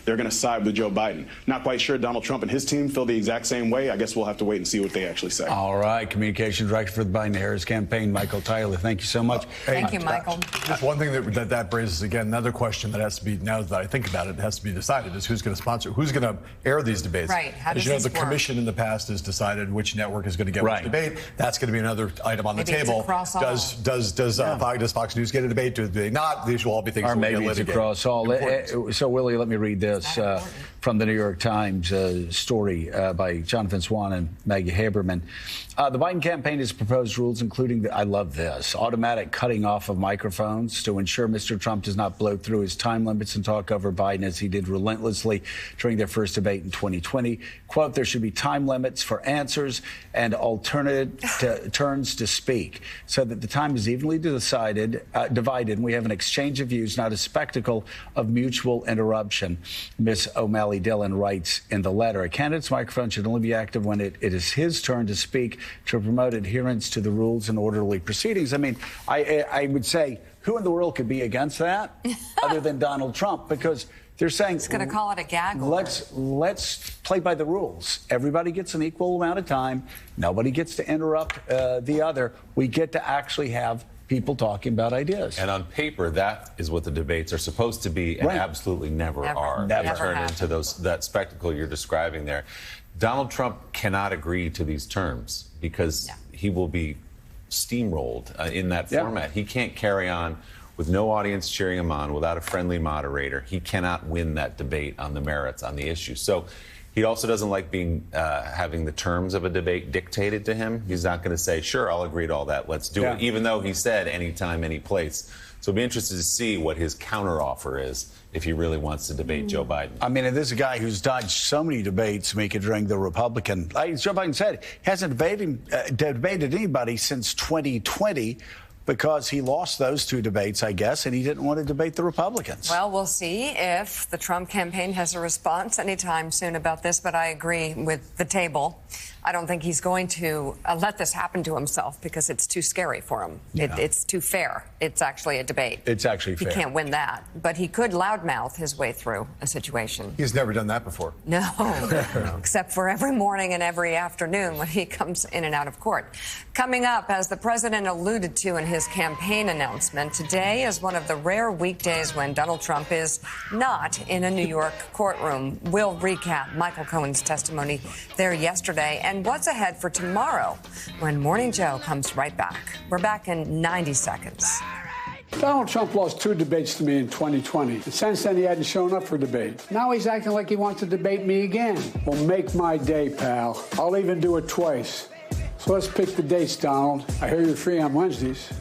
they're going to side with Joe Biden. Not quite sure Donald Trump and his team feel the exact same way. I guess we'll have to wait and see what they actually say. All right. Communications Director for the Biden-Harris campaign, Michael Tyler. Thank you so much. Thank you, Michael. Just one thing that raises, again, another question that has to be, now that I think about it, has to be decided is who's going to sponsor, who's going to air these debates. Right. How does As you know, this the work? commission in the past has decided which network is going to get which debate. That's going to be another item on the Maybe it's table. across all. Does Fox News get a debate? Do they not? These will all be things Or that will maybe get it's litigated. across all. So, Willie, let me read this from the New York Times story by Jonathan Swan and Maggie Haberman. The Biden campaign has proposed rules including, I love this, automatic cutting off of microphones to ensure Mr. Trump does not blow through his time limits and talk over Biden as he did relentlessly during their first debate in 2020. Quote, there should be time limits for answers and alternate turns to speak so that the time is evenly divided and we have an exchange of views, not a spectacle of mutual interruption. Ms. O'Malley Dillon writes in the letter, a candidate's microphone should only be active when it is his turn to speak to promote adherence to the rules and orderly proceedings. I mean, I would say, who in the world could be against that other than Donald Trump? Because they're saying It's going to call it a gag order. Let's play by the rules. Everybody gets an equal amount of time. Nobody gets to interrupt the other. We get to actually have people talking about ideas. And on paper, that is what the debates are supposed to be, and absolutely never are. Never They turn have. into that spectacle you're describing there. Donald Trump cannot agree to these terms because he will be steamrolled in that format. He can't carry on with no audience cheering him on, without a friendly moderator. He cannot win that debate on the merits, on the issue. So he also doesn't like having the terms of a debate dictated to him. He's not going to say, sure, I'll agree to all that, let's do it, even though he said anytime, any place. So it'll be interested to see what his counteroffer is if he really wants to debate Joe Biden. I mean, this is a guy who's dodged so many debates, Mika, during the Republican. Like Joe Biden said, he hasn't debated anybody since 2020 because he lost those two debates, I guess, and he didn't want to debate the Republicans. Well, we'll see if the Trump campaign has a response anytime soon about this, but I agree with the table. I don't think he's going to let this happen to himself because it's too scary for him. It's too fair. It's actually a debate. It's actually fair. He can't win that, but he could loudmouth his way through a situation. He's never done that before. No, except for every morning and every afternoon when he comes in and out of court. Coming up, as the president alluded to in his campaign announcement, today is one of the rare weekdays when Donald Trump is not in a New York courtroom. We'll recap Michael Cohen's testimony there yesterday and what's ahead for tomorrow when Morning Joe comes right back. We're back in 90 seconds. Donald Trump lost two debates to me in 2020. And since then, he hadn't shown up for debate. Now he's acting like he wants to debate me again. Well, make my day, pal. I'll even do it twice. So let's pick the dates, Donald. I hear you're free on Wednesdays.